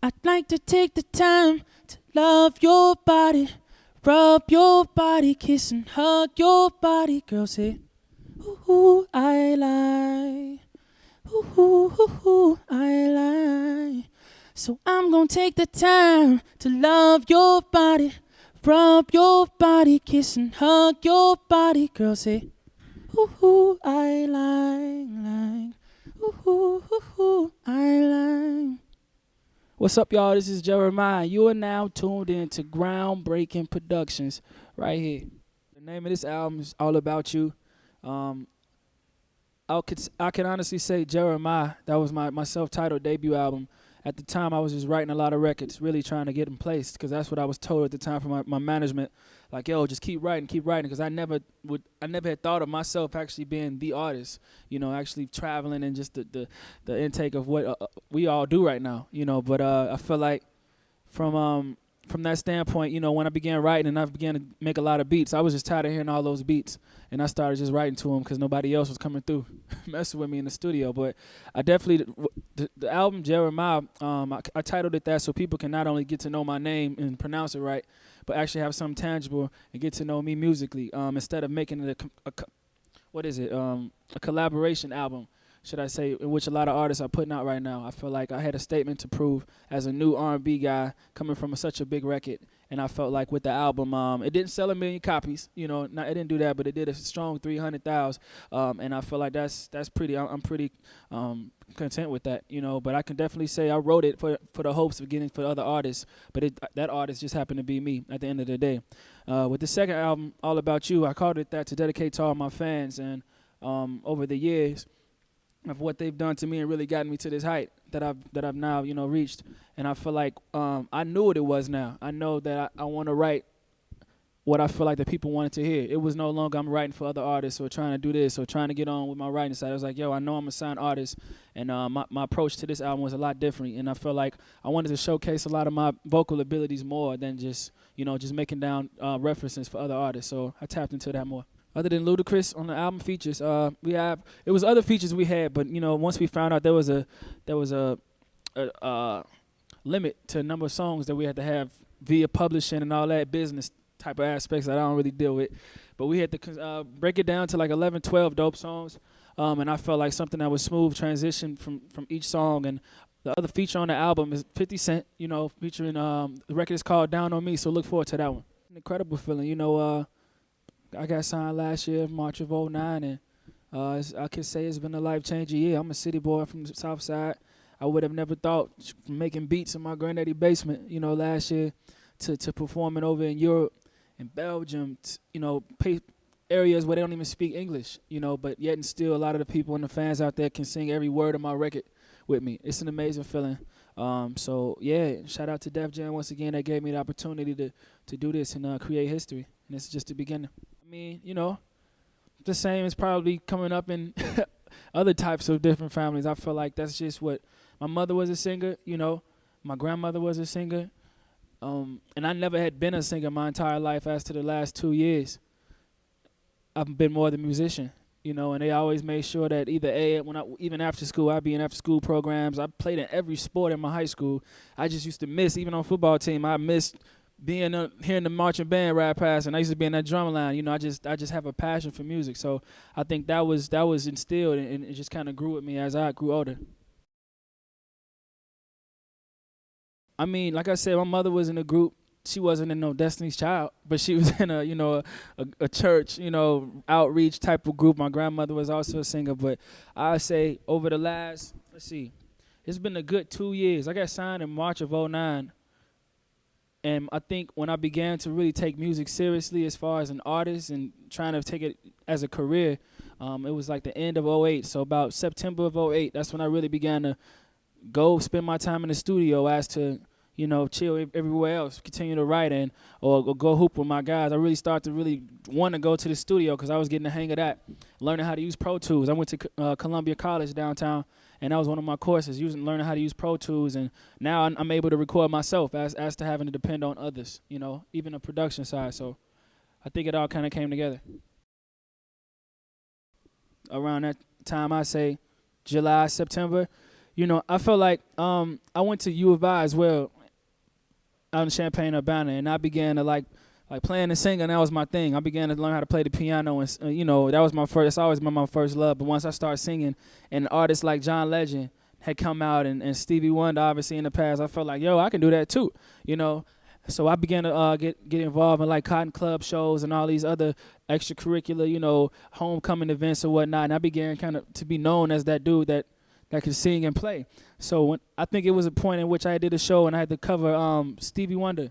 I'd like to take the time to love your body, rub your body, kiss and hug your body. Girl, say, ooh, I like. Ooh, I like. So I'm gonna take the time to love your body, rub your body, kiss and hug your body. Girl, say, ooh, I like. Ooh, I like. What's up, y'all? This is Jeremiah. You are now tuned in to Groundbreaking Productions right here. The name of this album is All About You. Um, I can honestly say Jeremiah, that was my self-titled debut album. At the time, I was just writing a lot of records, really trying to get them placed, because that's what I was told at the time from my management. Like, yo, just keep writing, because I never had thought of myself actually being the artist, actually traveling and just the intake of what we all do right now, But I feel like from that standpoint, when I began writing and I began to make a lot of beats, I was just tired of hearing all those beats, and I started just writing to them because nobody else was coming through messing with me in the studio. But I definitely, the album Jeremiah, I titled it that so people can not only get to know my name and pronounce it right, but actually have something tangible and get to know me musically, instead of making it a collaboration album, should I say, in which a lot of artists are putting out right now. I feel like I had a statement to prove as a new R&B guy coming from such a big record, and I felt like with the album, it didn't sell 1 million copies. It didn't do that, but it did a strong 300,000, and I feel like that's pretty. I'm pretty content with that, But I can definitely say I wrote it for the hopes of getting for other artists, but that artist just happened to be me at the end of the day. With the second album, All About You, I called it that to dedicate to all my fans, and over the years of what they've done to me and really gotten me to this height that I've now reached. And I feel like I knew what it was now. I know that I want to write what I feel like the people wanted to hear. It was no longer I'm writing for other artists or trying to do this or trying to get on with my writing side. I was like, yo, I know I'm a signed artist, and my approach to this album was a lot different. And I feel like I wanted to showcase a lot of my vocal abilities more than just making down references for other artists. So I tapped into that more. Other than Ludacris on the album features, it was other features we had, but once we found out there was a limit to the number of songs that we had to have via publishing and all that business type of aspects that I don't really deal with, but we had to break it down to like 11, 12 dope songs, and I felt like something that was smooth transition from each song. And the other feature on the album is 50 Cent, featuring the record is called Down on Me, so look forward to that one. An incredible feeling, I got signed last year, March of '09, and I can say it's been a life-changing year. I'm a city boy from the South Side. I would have never thought making beats in my granddaddy basement, last year, to performing over in Europe and Belgium, areas where they don't even speak English, but yet and still a lot of the people and the fans out there can sing every word of my record with me. It's an amazing feeling. So, yeah, shout out to Def Jam once again. That gave me the opportunity to do this and create history, and this is just the beginning. I mean, the same as probably coming up in other types of different families. I feel like that's just what my mother was a singer, my grandmother was a singer, and I never had been a singer my entire life. As to the last 2 years, I've been more the musician, and they always made sure that even after school, I'd be in after school programs. I played in every sport in my high school. I just used to miss, even on football team, I missed being hearing the marching band ride past, and I used to be in that drum line. I just have a passion for music. So I think that was instilled, and it just kind of grew with me as I grew older. I mean, like I said, my mother was in a group. She wasn't in no Destiny's Child, but she was in a church, outreach type of group. My grandmother was also a singer, but I say over the last, it's been a good 2 years. I got signed in March of '09. And I think when I began to really take music seriously as far as an artist and trying to take it as a career, it was like the end of '08. So about September of '08, that's when I really began to go spend my time in the studio as to, chill everywhere else, continue to write or go hoop with my guys. I really started to really want to go to the studio because I was getting the hang of that, learning how to use Pro Tools. I went to Columbia College downtown, and that was one of my courses, learning how to use Pro Tools. And now I'm able to record myself as to having to depend on others, even the production side. So I think it all kind of came together. Around that time, I say July, September, I felt like I went to U of I as well out in Champaign, Urbana, and I began to like playing and singing. That was my thing. I began to learn how to play the piano, and that was my first. It's always been my first love. But once I started singing, and artists like John Legend had come out, and Stevie Wonder, obviously in the past, I felt like, yo, I can do that too. So I began to get involved in like Cotton Club shows and all these other extracurricular, homecoming events or whatnot. And I began kind of to be known as that dude that could sing and play. So when I think it was a point in which I did a show and I had to cover Stevie Wonder,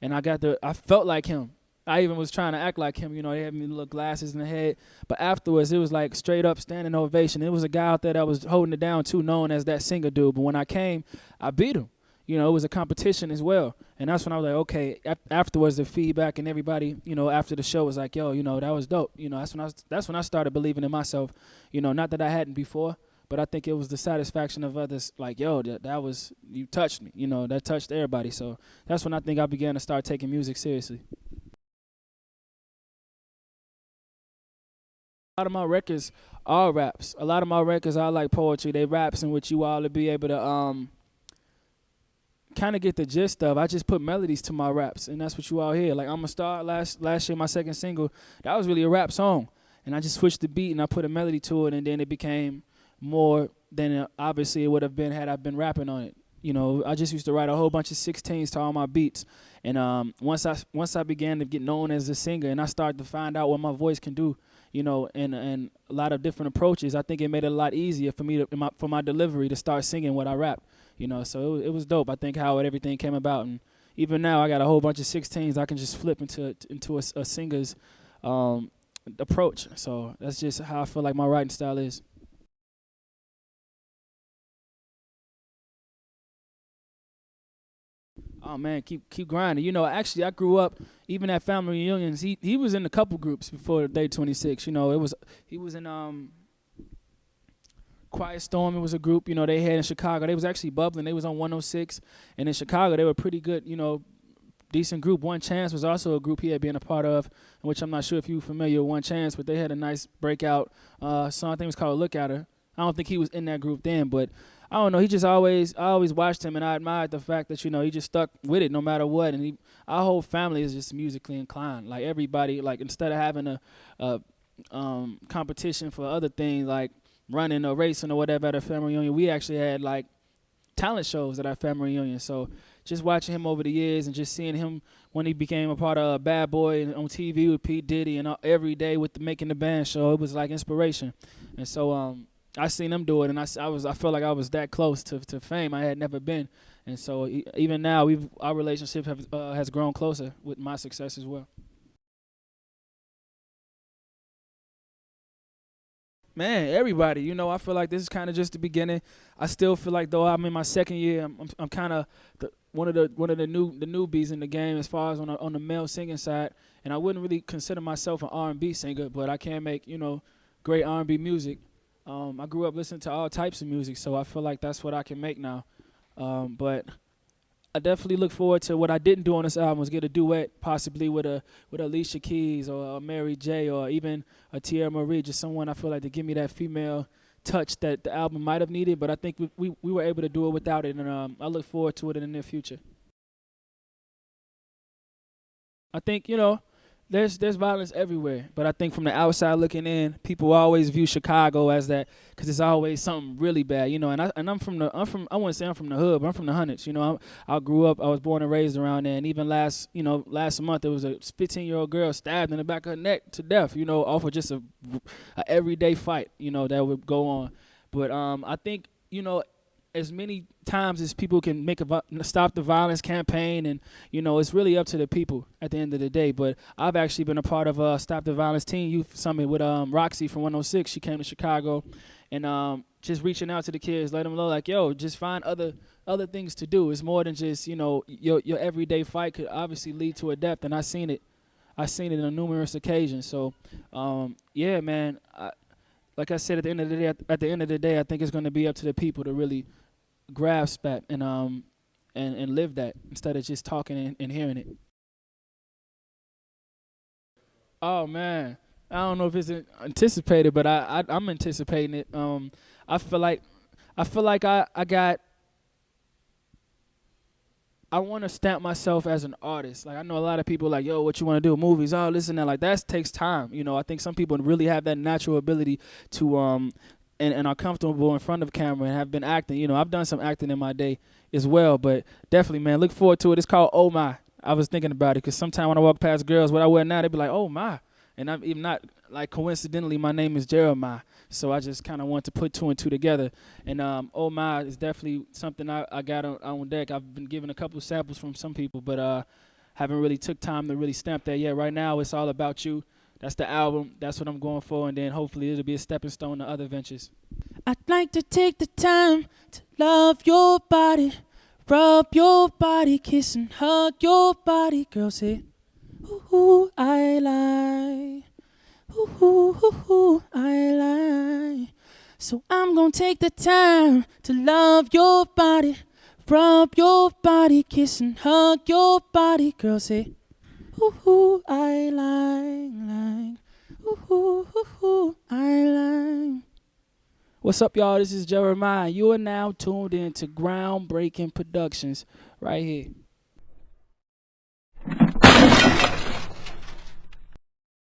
and I felt like him. I even was trying to act like him. They had me little glasses in the head. But afterwards, it was like straight up standing ovation. It was a guy out there that was holding it down too, known as that singer dude. But when I came, I beat him. It was a competition as well. And that's when I was like, okay, afterwards the feedback and everybody, after the show was like, yo, that was dope. That's when I started believing in myself. Not that I hadn't before, but I think it was the satisfaction of others like, yo, that was, you touched me. That touched everybody. So that's when I think I began to start taking music seriously. A lot of my records are raps. A lot of my records are like poetry. They raps in which you all to be able to kind of get the gist of. I just put melodies to my raps, and that's what you all hear. Like I'm a Star, last year, my second single, that was really a rap song, and I just switched the beat and I put a melody to it, and then it became more than obviously it would have been had I been rapping on it. I just used to write a whole bunch of 16s to all my beats, and once I began to get known as a singer, and I started to find out what my voice can do, and a lot of different approaches, I think it made it a lot easier for me for my delivery to start singing what I rap. So it was dope. I think how everything came about, and even now I got a whole bunch of 16s I can just flip into a singer's approach. So that's just how I feel like my writing style is. Oh man, keep grinding. Actually I grew up even at family reunions. He was in a couple groups before Day 26. He was in Quiet Storm. It was a group, they had in Chicago. They was actually bubbling. They was on 106. And in Chicago, they were pretty good, decent group. One Chance was also a group he had been a part of, which I'm not sure if you're familiar with One Chance, but they had a nice breakout song. I think it was called Look At Her. I don't think he was in that group then, but I don't know. I always watched him, and I admired the fact that, he just stuck with it no matter what. And our whole family is just musically inclined. Like everybody, like instead of having a competition for other things like running or racing or whatever at a family reunion, we actually had like talent shows at our family reunion. So just watching him over the years and just seeing him when he became a part of Bad Boy and on TV with P. Diddy and every day with the Making the Band show, it was like inspiration. And so I seen him do it, and I felt like I was that close to fame. I had never been. And so even now, our relationship has grown closer with my success as well. Man, everybody, I feel like this is kind of just the beginning. I still feel like though I'm in my second year, I'm kind of one of the newbies in the game as far as on the male singing side, and I wouldn't really consider myself an R&B singer, but I can make great R&B music. I grew up listening to all types of music, so I feel like that's what I can make now. But I definitely look forward to what I didn't do on this album was get a duet, possibly with Alicia Keys or a Mary J. or even a Tierra Marie, just someone I feel like to give me that female touch that the album might have needed. But I think we were able to do it without it, and I look forward to it in the near future. I think there's violence everywhere, but I think from the outside looking in, people always view Chicago as that because it's always something really bad, And I wouldn't say I'm from the hood, but I'm from the hundreds, I grew up, I was born and raised around there, and even last month there was a 15-year-old girl stabbed in the back of her neck to death, off of just a everyday fight, that would go on. But I think as many times as people can make a stop the violence campaign, and it's really up to the people at the end of the day. But I've actually been a part of a Stop the Violence Teen Youth Summit with Roxy from 106. She came to Chicago, and just reaching out to the kids, let them know like, yo, just find other things to do. It's more than just your everyday fight could obviously lead to a death, and I seen it on numerous occasions. So yeah, man. Like I said, at the end of the day, I think it's going to be up to the people to really grasp that and live that instead of just talking and hearing it. Oh man, I don't know if it's anticipated, but I'm anticipating it. I feel like I feel like I want to stamp myself as an artist. Like I know a lot of people like, yo, what you want to do? Movies, oh, listen, that like that takes time. You know, I think some people really have that natural ability to and are comfortable in front of camera and have been acting. You know, I've done some acting in my day as well, but definitely, man, look forward to it. It's called Oh My. I was thinking about it because sometimes when I walk past girls, what I wear now, they be like, oh my, and I'm even not like coincidentally, my name is Jeremih. So I just kind of want to put two and two together. And Oh My is definitely something I got on deck. I've been given a couple samples from some people, but haven't really took time to really stamp that yet. Right now, it's all about you. That's the album. That's what I'm going for. And then hopefully it'll be a stepping stone to other ventures. I'd like to take the time to love your body, rub your body, kiss and hug your body. Girl, say, ooh, I like. Ooh, I like. So I'm gonna take the time to love your body, rub your body, kiss and hug your body. Girl, say, ooh, I like. Ooh, I like. What's up, y'all? This is Jeremiah. You are now tuned in to Groundbreaking Productions right here.